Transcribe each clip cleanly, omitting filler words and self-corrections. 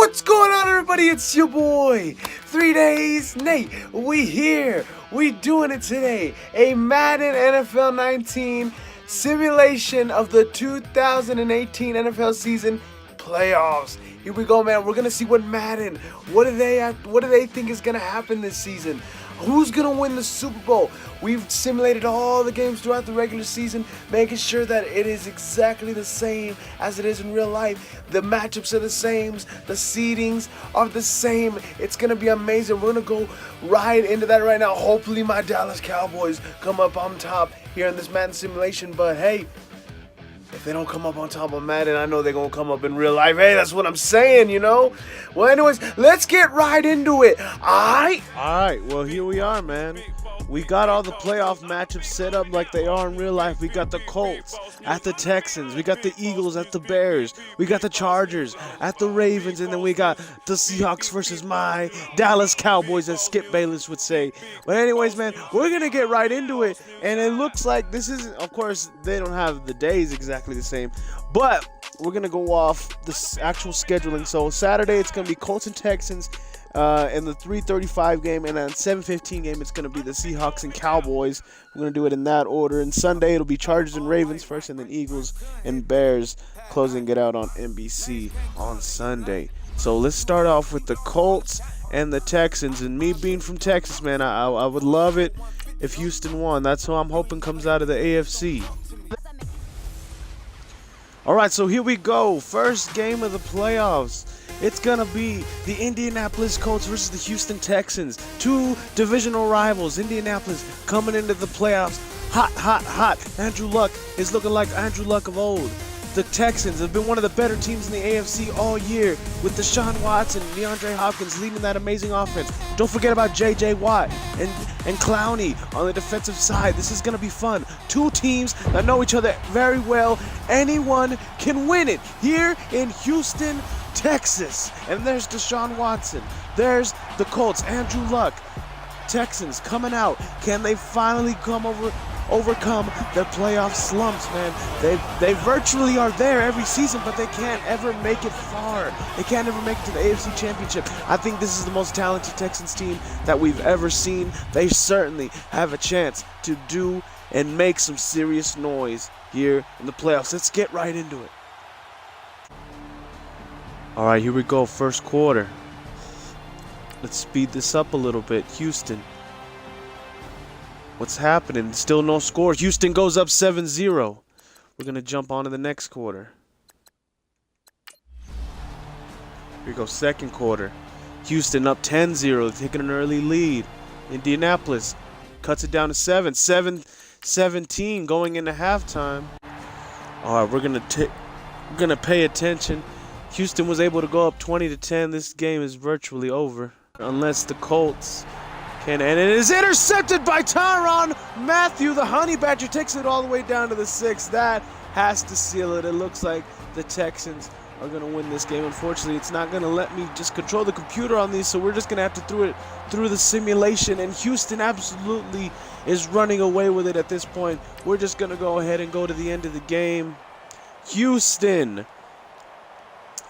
What's going on, everybody? It's your boy, 3DaysNate. We here. We doing it today. A Madden NFL 19 simulation of the 2018 NFL season playoffs. Here we go, man. We're gonna see what what do they think is gonna happen this season? Who's gonna win the Super Bowl? We've simulated all the games throughout the regular season, making sure that it is exactly the same as it is in real life. The matchups are the same, the seedings are the same. It's gonna be amazing. We're gonna go right into that right now. Hopefully my Dallas Cowboys come up on top here in this Madden simulation, but hey, if they don't come up on top of Madden, I know they're going to come up in real life. Hey, that's what I'm saying, you know? Well, anyways, let's get right into it. Alright, well, here we are, man. We got all the playoff matchups set up like they are in real life. We got the Colts at the Texans. We got the Eagles at the Bears. We got the Chargers at the Ravens. And then we got the Seahawks versus my Dallas Cowboys, as Skip Bayless would say. But anyways, man, we're going to get right into it. And it looks like this isn't, of course, they don't have the days exactly the same. But we're going to go off the actual scheduling. So Saturday, it's going to be Colts and Texans. In the 3:35 game, and on 7:15 game, it's going to be the Seahawks and Cowboys. We're going to do it in that order. And Sunday, it'll be Chargers and Ravens first, and then Eagles and Bears closing it out on NBC on Sunday. So let's start off with the Colts and the Texans. And me being from Texas, man, I would love it if Houston won. That's who I'm hoping comes out of the AFC. All right, so here we go. First game of the playoffs. It's going to be the Indianapolis Colts versus the Houston Texans. Two divisional rivals. Indianapolis coming into the playoffs hot, hot, hot. Andrew Luck is looking like Andrew Luck of old. The Texans have been one of the better teams in the AFC all year, with Deshaun Watson and DeAndre Hopkins leading that amazing offense. Don't forget about J.J. Watt and Clowney on the defensive side. This is going to be fun. Two teams that know each other very well. Anyone can win it here in Houston, Texas. And there's Deshaun Watson. There's the Colts, Andrew Luck. Texans coming out. Can they finally overcome the playoff slumps, man? They virtually are there every season, but they can't ever make it far. They can't ever make it to the AFC Championship. I think this is the most talented Texans team that we've ever seen. They certainly have a chance to do and make some serious noise here in the playoffs. Let's get right into it. All right, here we go, first quarter. Let's speed this up a little bit. Houston. What's happening? Still no score. Houston goes up 7-0. We're going to jump on to the next quarter. Here we go, second quarter. Houston up 10-0, taking an early lead. Indianapolis cuts it down to 7-17 going into halftime. All right, we're going to pay attention. Houston was able to go up 20-10. This game is virtually over unless the Colts can. And it is intercepted by Tyrann Mathieu. The Honey Badger takes it all the way down to the 6. That has to seal it. It looks like the Texans are going to win this game. Unfortunately, it's not going to let me just control the computer on these, so we're just going to have to throw it through the simulation. And Houston absolutely is running away with it at this point. We're just going to go ahead and go to the end of the game. Houston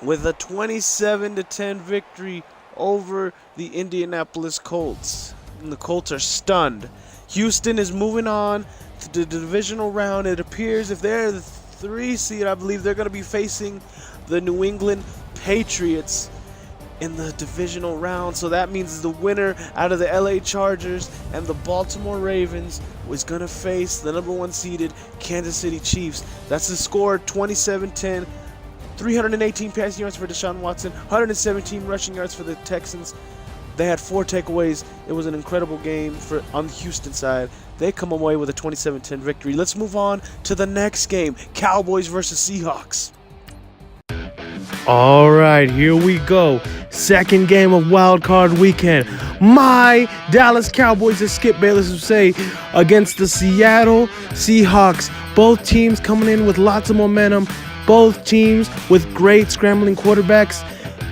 with a 27-10 victory over the Indianapolis Colts. And the Colts are stunned. Houston is moving on to the divisional round. It appears if they're the 3 seed, I believe they're going to be facing the New England Patriots in the divisional round. So that means the winner out of the LA Chargers and the Baltimore Ravens was going to face the number 1 seeded Kansas City Chiefs. That's the score, 27-10. 318 passing yards for Deshaun Watson, 117 rushing yards for the Texans. They had 4 takeaways. It was an incredible game on the Houston side. They come away with a 27-10 victory. Let's move on to the next game, Cowboys versus Seahawks. All right, here we go. Second game of Wild Card Weekend. My Dallas Cowboys, as Skip Bayless would say, against the Seattle Seahawks. Both teams coming in with lots of momentum. Both teams with great scrambling quarterbacks.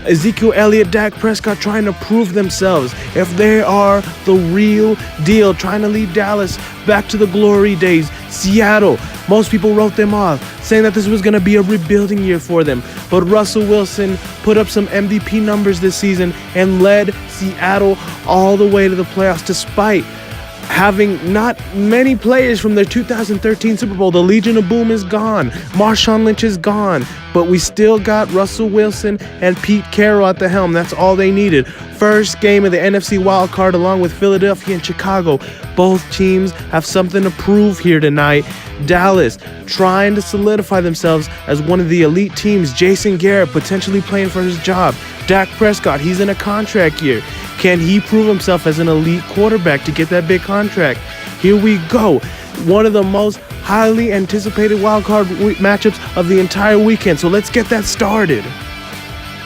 Ezekiel Elliott, Dak Prescott trying to prove themselves if they are the real deal, trying to lead Dallas back to the glory days. Seattle, most people wrote them off, saying that this was going to be a rebuilding year for them. But Russell Wilson put up some MVP numbers this season and led Seattle all the way to the playoffs despite having not many players from their 2013 Super Bowl. The Legion of Boom is gone. Marshawn Lynch is gone. But we still got Russell Wilson and Pete Carroll at the helm. That's all they needed. First game of the NFC wild card along with Philadelphia and Chicago. Both teams have something to prove here tonight. Dallas trying to solidify themselves as one of the elite teams. Jason Garrett potentially playing for his job. Dak Prescott, he's in a contract year. Can he prove himself as an elite quarterback to get that big contract? Here we go. One of the most highly anticipated wildcard matchups of the entire weekend. So let's get that started.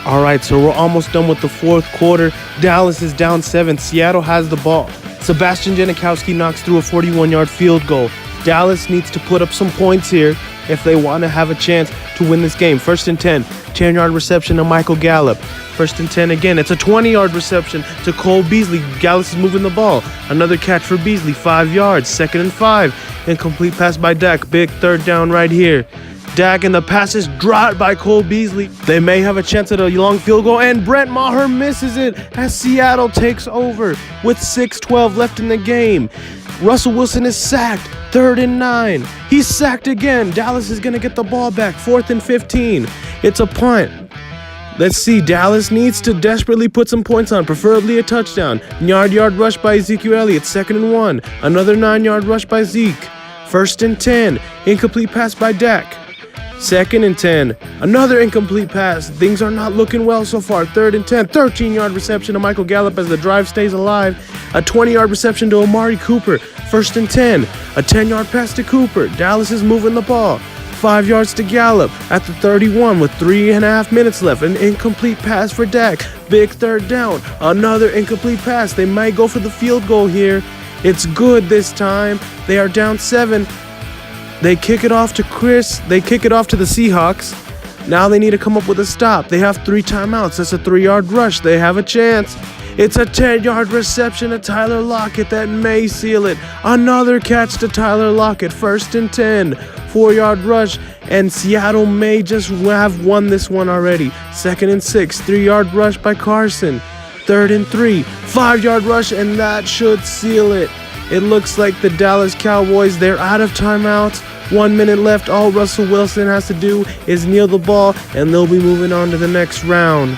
All right, so we're almost done with the fourth quarter. Dallas is down 7. Seattle has the ball. Sebastian Janikowski knocks through a 41-yard field goal. Dallas needs to put up some points here if they want to have a chance to win this game. 1st and 10, 10-yard reception to Michael Gallup. 1st and 10 again. It's a 20-yard reception to Cole Beasley. Gallup is moving the ball. Another catch for Beasley, 5 yards. 2nd and 5. Incomplete pass by Dak. Big third down right here. Dak and the pass is dropped by Cole Beasley. They may have a chance at a long field goal, and Brent Maher misses it as Seattle takes over with 6:12 left in the game. Russell Wilson is sacked. 3rd and 9. He's sacked again. Dallas is going to get the ball back. 4th and 15. It's a punt. Let's see. Dallas needs to desperately put some points on, preferably a touchdown. 9-yard rush by Ezekiel Elliott. 2nd and 1. Another 9-yard rush by Zeke. 1st and 10. Incomplete pass by Dak. 2nd and 10. Another incomplete pass. Things are not looking well so far. 3rd and 10. 13-yard reception to Michael Gallup as the drive stays alive. A 20-yard reception to Amari Cooper. 1st and 10. A 10-yard pass to Cooper. Dallas is moving the ball. 5 yards to Gallup at the 31 with 3.5 minutes left. An incomplete pass for Dak. Big third down. Another incomplete pass. They might go for the field goal here. It's good this time. They are down 7. They kick it off to Chris. They kick it off to the Seahawks. Now they need to come up with a stop. They have 3 timeouts. That's a 3-yard rush. They have a chance. It's a 10-yard reception to Tyler Lockett that may seal it. Another catch to Tyler Lockett. 1st and 10. 4-yard rush. And Seattle may just have won this one already. 2nd and 6. 3-yard rush by Carson. 3rd and 3. 5-yard rush, and that should seal it. It looks like the Dallas Cowboys, they're out of timeouts. 1 minute left. All Russell Wilson has to do is kneel the ball, and they'll be moving on to the next round.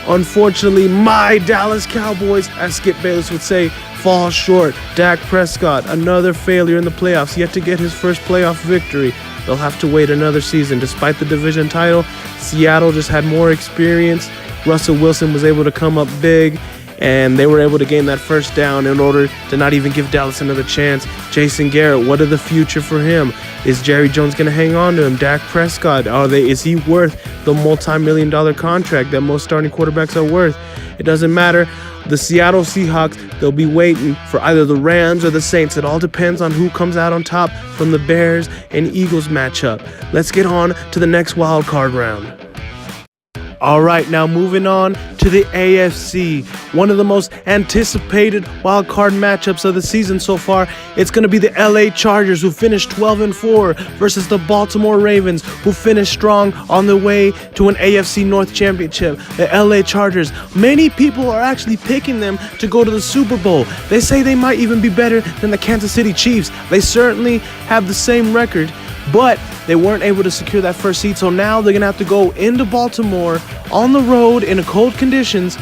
Unfortunately, my Dallas Cowboys, as Skip Bayless would say, fall short. Dak Prescott, another failure in the playoffs, yet to get his first playoff victory. They'll have to wait another season. Despite the division title, Seattle just had more experience. Russell Wilson was able to come up big, and they were able to gain that first down in order to not even give Dallas another chance. Jason Garrett, what of the future for him? Is Jerry Jones going to hang on to him? Dak Prescott, is he worth the multi-million-dollar contract that most starting quarterbacks are worth? It doesn't matter. The Seattle Seahawks, they'll be waiting for either the Rams or the Saints. It all depends on who comes out on top from the Bears and Eagles matchup. Let's get on to the next wild card round. All right, now moving on to the AFC, one of the most anticipated wild card matchups of the season so far. It's going to be the LA Chargers, who finished 12-4, versus the Baltimore Ravens, who finished strong on their way to an AFC North championship. The LA Chargers, many people are actually picking them to go to the Super Bowl. They say they might even be better than the Kansas City Chiefs. They certainly have the same record, but they weren't able to secure that first seed, so now they're going to have to go into Baltimore on the road in cold conditions.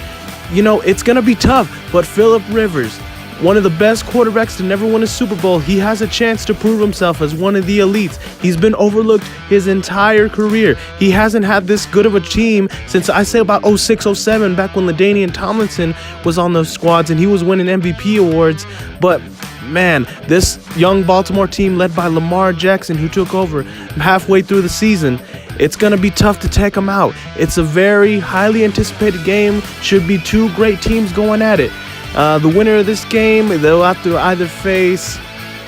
You know, it's going to be tough, but Phillip Rivers, one of the best quarterbacks to never win a Super Bowl, he has a chance to prove himself as one of the elites. He's been overlooked his entire career. He hasn't had this good of a team since, I say, about 06-07, back when LaDainian Tomlinson was on those squads and he was winning MVP awards. But man, this young Baltimore team led by Lamar Jackson, who took over halfway through the season, it's going to be tough to take them out. It's a very highly anticipated game. Should be two great teams going at it. The winner of this game, they'll have to either face,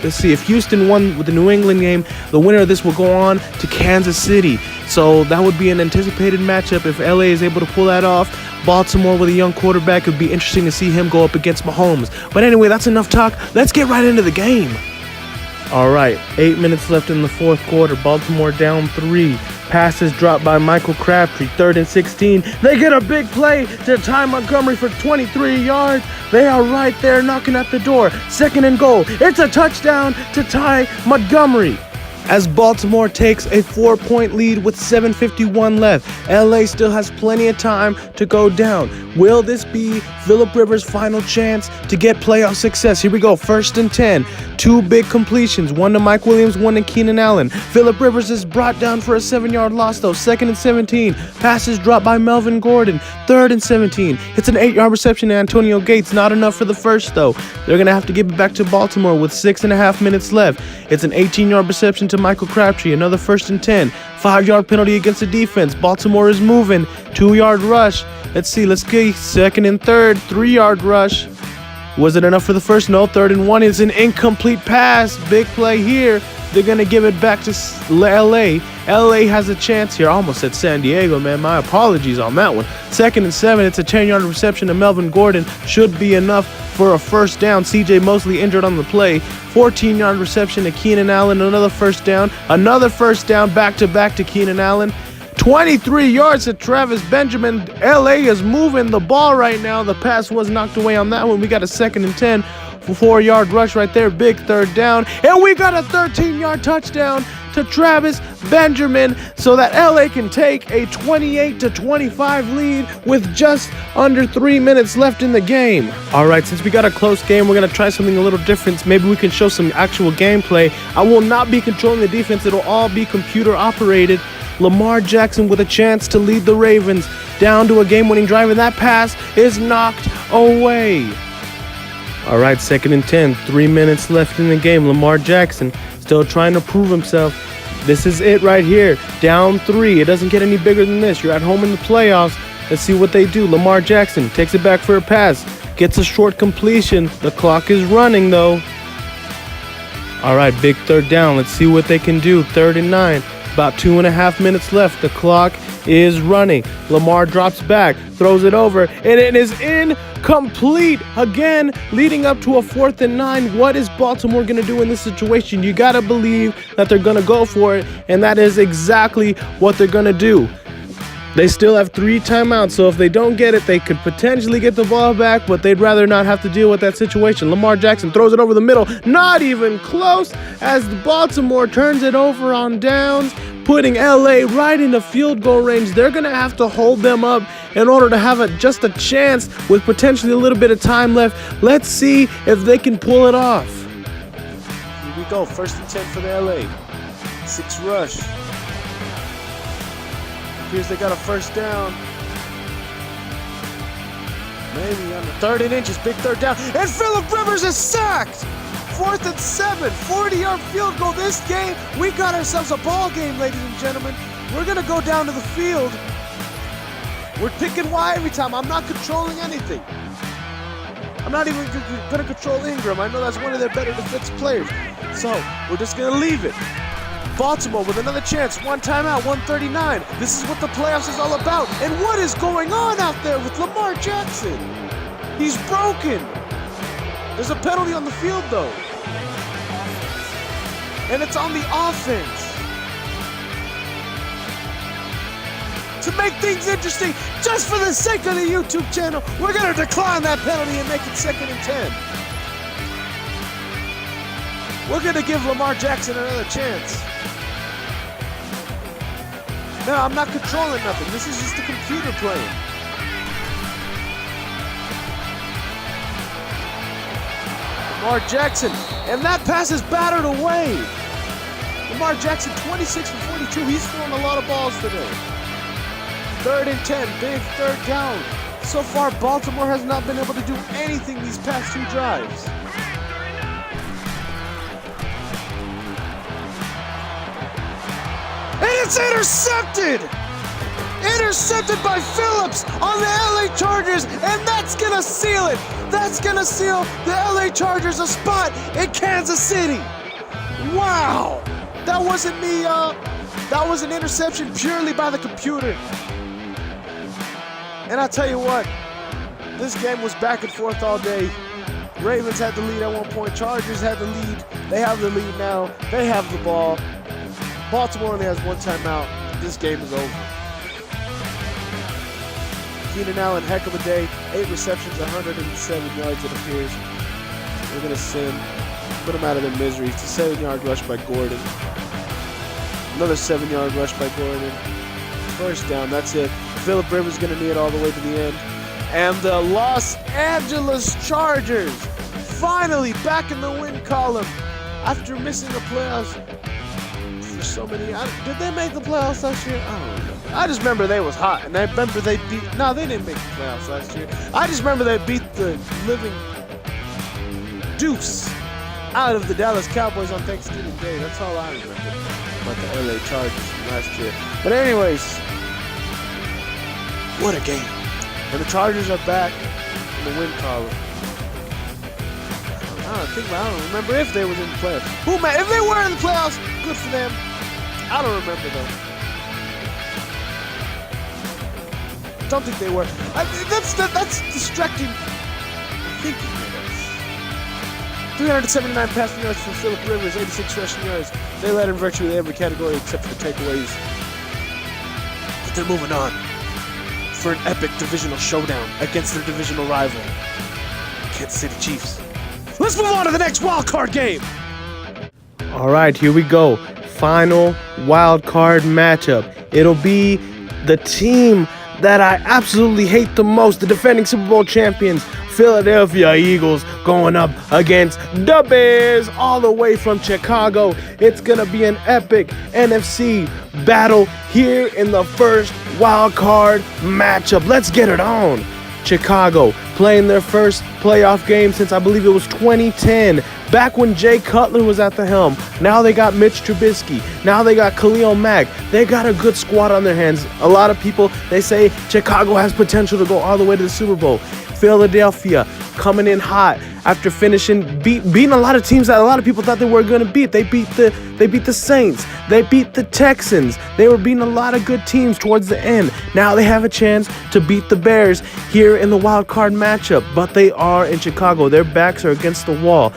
let's see, if Houston won with the New England game, the winner of this will go on to Kansas City. So that would be an anticipated matchup if LA is able to pull that off. Baltimore with a young quarterback, it would be interesting to see him go up against Mahomes. But anyway, that's enough talk. Let's get right into the game. All right, 8 minutes left in the fourth quarter. Baltimore down 3. Passes dropped by Michael Crabtree. 3rd and 16. They get a big play to Ty Montgomery for 23 yards. They are right there knocking at the door. 2nd and goal. It's a touchdown to Ty Montgomery. As Baltimore takes a 4-point lead with 7:51 left, LA still has plenty of time to go down. Will this be Phillip Rivers' final chance to get playoff success? Here we go, 1st and 10. 2 big completions, one to Mike Williams, one to Keenan Allen. Phillip Rivers is brought down for a 7-yard loss though. 2nd and 17. Passes dropped by Melvin Gordon. 3rd and 17. It's an 8-yard reception to Antonio Gates. Not enough for the first though. They're going to have to give it back to Baltimore with 6.5 minutes left. It's an 18-yard reception to Michael Crabtree. Another 1st and 10. 5-yard penalty against the defense. Baltimore is moving. 2-yard rush. Let's see. Let's get 2nd and 3rd. 3-yard rush. Was it enough for the first? No. 3rd and 1 is an incomplete pass. Big play here. They're going to give it back to LA. LA has a chance here. I almost said San Diego, man. My apologies on that one. 2nd and 7. It's a 10-yard reception to Melvin Gordon. Should be enough for a first down. CJ Mosley injured on the play. 14-yard reception to Keenan Allen. Another first down. Another first down back-to-back to Keenan Allen. 23 yards to Travis Benjamin. LA is moving the ball right now. The pass was knocked away on that one. We got a 2nd and 10. 4-yard rush right there. Big 3rd down. And we got a 13-yard touchdown to Travis Benjamin so that LA can take a 28-25 lead with just under 3 minutes left in the game. All right, since we got a close game, we're going to try something a little different. Maybe we can show some actual gameplay. I will not be controlling the defense. It'll all be computer operated. Lamar Jackson with a chance to lead the Ravens down to a game-winning drive, and that pass is knocked away. All right, 2nd and 10. 3 minutes left in the game. Lamar Jackson still trying to prove himself. This is it right here. Down 3. It doesn't get any bigger than this. You're at home in the playoffs. Let's see what they do. Lamar Jackson takes it back for a pass. Gets a short completion. The clock is running, though. All right, big 3rd down. Let's see what they can do. 3rd and 9. About 2.5 minutes left. The clock is running. Lamar drops back, throws it over, and it is incomplete again, leading up to a 4th and 9. What is Baltimore going to do in this situation? You got to believe that they're going to go for it, and that is exactly what they're going to do. They still have 3 timeouts, so if they don't get it, they could potentially get the ball back, but they'd rather not have to deal with that situation. Lamar Jackson throws it over the middle, not even close, as Baltimore turns it over on downs, putting LA right into field goal range. They're going to have to hold them up in order to have just a chance with potentially a little bit of time left. Let's see if they can pull it off. Here we go, 1st and 10 for the LA. 6 rush. Appears they got a first down. Maybe on the 3rd and inches, big 3rd down. And Phillip Rivers is sacked. 4th and 7, 40-yard field goal. This game, we got ourselves a ball game, ladies and gentlemen. We're going to go down to the field. We're picking Y every time. I'm not controlling anything. I'm not even going to control Ingram. I know that's one of their better defensive players. So we're just going to leave it. Baltimore with another chance, 1 timeout, 1:39. This is what the playoffs is all about. And what is going on out there with Lamar Jackson? He's broken. There's a penalty on the field though. And it's on the offense. To make things interesting, just for the sake of the YouTube channel, we're going to decline that penalty and make it 2nd and 10. We're going to give Lamar Jackson another chance. No, I'm not controlling nothing. This is just the computer playing. Lamar Jackson, and that pass is battered away. Lamar Jackson, 26 for 42. He's throwing a lot of balls today. 3rd and 10, big 3rd down. So far, Baltimore has not been able to do anything these past 2 drives. And it's intercepted! Intercepted by Phillips on the LA Chargers, and that's gonna seal it. That's gonna seal the LA Chargers a spot in Kansas City. Wow! That wasn't me, that was an interception purely by the computer. And I tell you what, this game was back and forth all day. Ravens had the lead at one point. Chargers had the lead. They have the lead now. They have the ball. Baltimore only has one timeout. This game is over. Keenan Allen, heck of a day. 8 receptions, 107 yards it appears. We're going to send, put them out of their misery. It's a 7-yard rush by Gordon. Another 7-yard rush by Gordon. First down, that's it. Phillip Rivers going to knee it all the way to the end. And the Los Angeles Chargers finally back in the win column after missing the playoffs for so many. Did they make the playoffs last year? I don't remember. I just remember they was hot, and I remember they beat. No, they didn't make the playoffs last year. I just remember they beat the living deuce out of the Dallas Cowboys on Thanksgiving Day. That's all I remember about the LA Chargers from last year. But anyways, what a game. And the Chargers are back in the win column. I don't remember if they were in the playoffs. If they were in the playoffs, good for them. I don't remember though. Don't think they were. That's distracting thinking. 379 passing yards for Phillip Rivers, 86 rushing yards. They led in virtually every category except for the takeaways. But they're moving on for an epic divisional showdown against their divisional rival, Kansas City Chiefs. Let's move on to the next wild card game. All right, here we go. Final wild card matchup. It'll be the team that I absolutely hate the most, the defending Super Bowl champions, Philadelphia Eagles, going up against the Bears all the way from Chicago. It's going to be an epic NFC battle here in the first wild card matchup. Let's get it on. Chicago playing their first playoff game since I believe it was 2010, back when Jay Cutler was at the helm. Now they got Mitch Trubisky. Now they got Khalil Mack. They got a good squad on their hands. A lot of people, they say Chicago has potential to go all the way to the Super Bowl. Philadelphia coming in hot after beating a lot of teams that a lot of people thought they were going to beat. They beat the Saints. They beat the Texans. They were beating a lot of good teams towards the end. Now they have a chance to beat the Bears here in the wild card matchup, but they are in Chicago. Their backs are against the wall.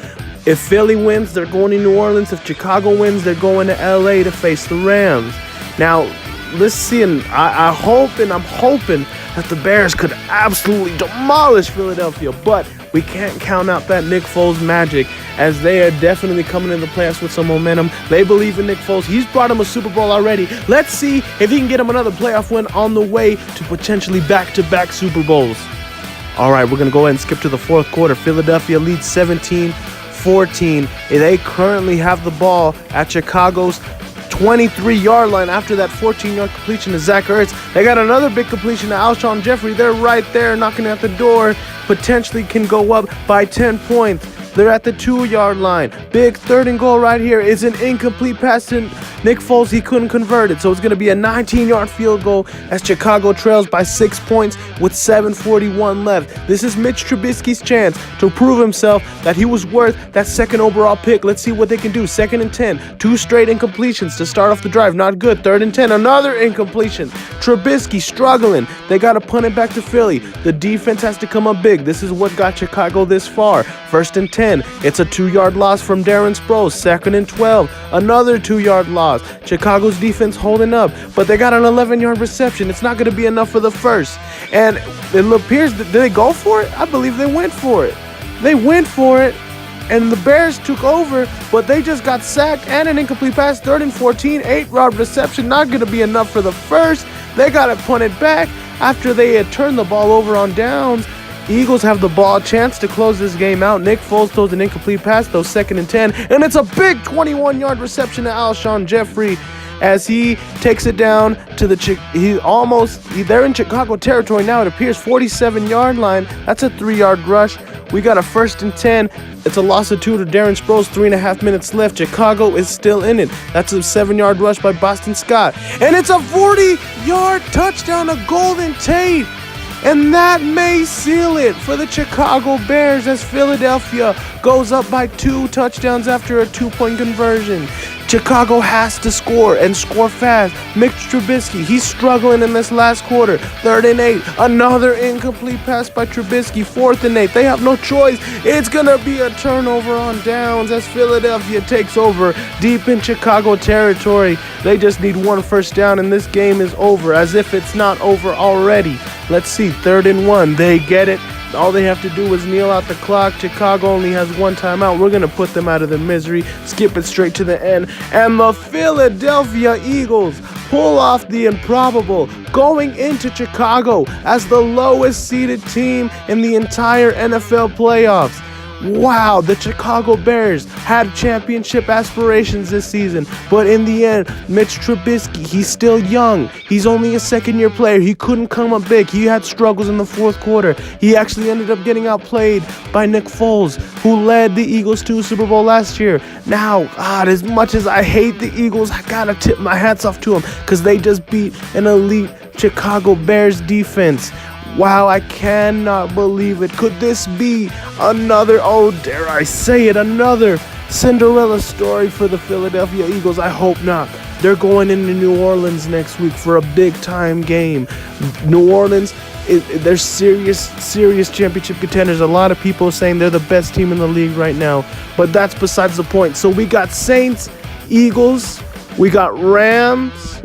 If Philly wins, they're going to New Orleans. If Chicago wins, they're going to LA to face the Rams. Now, let's see, and I'm hoping that the Bears could absolutely demolish Philadelphia, but we can't count out that Nick Foles magic, as they are definitely coming in the playoffs with some momentum. They believe in Nick Foles. He's brought him a Super Bowl already. Let's see if he can get him another playoff win on the way to potentially back-to-back Super Bowls. All right, we're going to go ahead and skip to the fourth quarter. Philadelphia leads 17-14. They currently have the ball at Chicago's 23-yard line after that 14-yard completion to Zach Ertz. They got another big completion to Alshon Jeffrey. They're right there knocking at the door. Potentially can go up by 10 points. They're at the 2-yard line. Big 3rd and goal right here. Is an incomplete pass to Nick Foles. He couldn't convert it. So it's going to be a 19-yard field goal as Chicago trails by 6 points with 7:41 left. This is Mitch Trubisky's chance to prove himself that he was worth that 2nd overall pick. Let's see what they can do. 2nd and 10. 2 straight incompletions to start off the drive. Not good. 3rd and 10. Another incompletion. Trubisky struggling. They got to punt it back to Philly. The defense has to come up big. This is what got Chicago this far. 1st and 10. It's a 2-yard loss from Darren Sproles. 2nd and 12. Another 2-yard loss. Chicago's defense holding up, but they got an 11-yard reception. It's not going to be enough for the first. And it appears that, did they go for it? I believe they went for it. They went for it, and the Bears took over, but they just got sacked and an incomplete pass. 3rd and 14, 8-yard reception. Not going to be enough for the first. They got it punted back after they had turned the ball over on downs. Eagles have the ball, chance to close this game out. Nick Foles throws an incomplete pass, though 2nd and 10, and it's a big 21-yard reception to Alshon Jeffrey as he takes it down to they're in Chicago territory now. It appears 47-yard line. That's a 3-yard rush. We got a 1st and 10. It's a loss of 2 to Darren Sproles. 3.5 minutes left. Chicago is still in it. That's a 7-yard rush by Boston Scott, and it's a 40-yard touchdown to Golden Tate. And that may seal it for the Chicago Bears as Philadelphia goes up by 2 touchdowns after a 2-point conversion. Chicago has to score and score fast. Mitch Trubisky, he's struggling in this last quarter. 3rd and 8. Another incomplete pass by Trubisky. 4th and 8. They have no choice. It's going to be a turnover on downs as Philadelphia takes over deep in Chicago territory. They just need one first down and this game is over, as if it's not over already. Let's see. 3rd and 1. They get it. All they have to do is kneel out the clock. Chicago only has one timeout. We're going to put them out of their misery, skip it straight to the end, and the Philadelphia Eagles pull off the improbable, going into Chicago as the lowest seeded team in the entire NFL playoffs. Wow, the Chicago Bears had championship aspirations this season, but in the end, Mitch Trubisky, he's still young. He's only a second-year player. He couldn't come up big. He had struggles in the 4th quarter. He actually ended up getting outplayed by Nick Foles, who led the Eagles to a Super Bowl last year. Now, God, as much as I hate the Eagles, I gotta tip my hats off to them because they just beat an elite Chicago Bears defense. Wow, I cannot believe it. Could this be another, oh, dare I say it, another Cinderella story for the Philadelphia Eagles? I hope not. They're going into New Orleans next week for a big-time game. New Orleans, they're serious championship contenders. A lot of people are saying they're the best team in the league right now, but that's besides the point. So we got Saints, Eagles, we got Rams,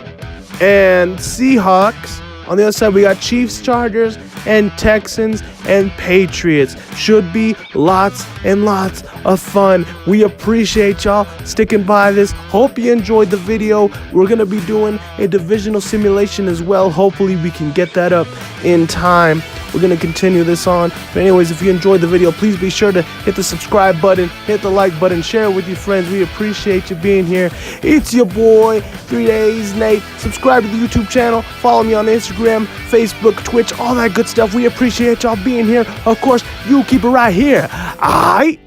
and Seahawks. On the other side, we got Chiefs, Chargers, and Texans and Patriots. Should be lots and lots of fun. We appreciate y'all sticking by this. Hope you enjoyed the video. We're going to be doing a divisional simulation as well. Hopefully, we can get that up in time. We're going to continue this on. But anyways, if you enjoyed the video, please be sure to hit the subscribe button, hit the like button, share it with your friends. We appreciate you being here. It's your boy, 3DaysNate. Subscribe to the YouTube channel. Follow me on Instagram, Facebook, Twitch, all that good stuff. We appreciate y'all being here. Of course, you keep it right here. Aight?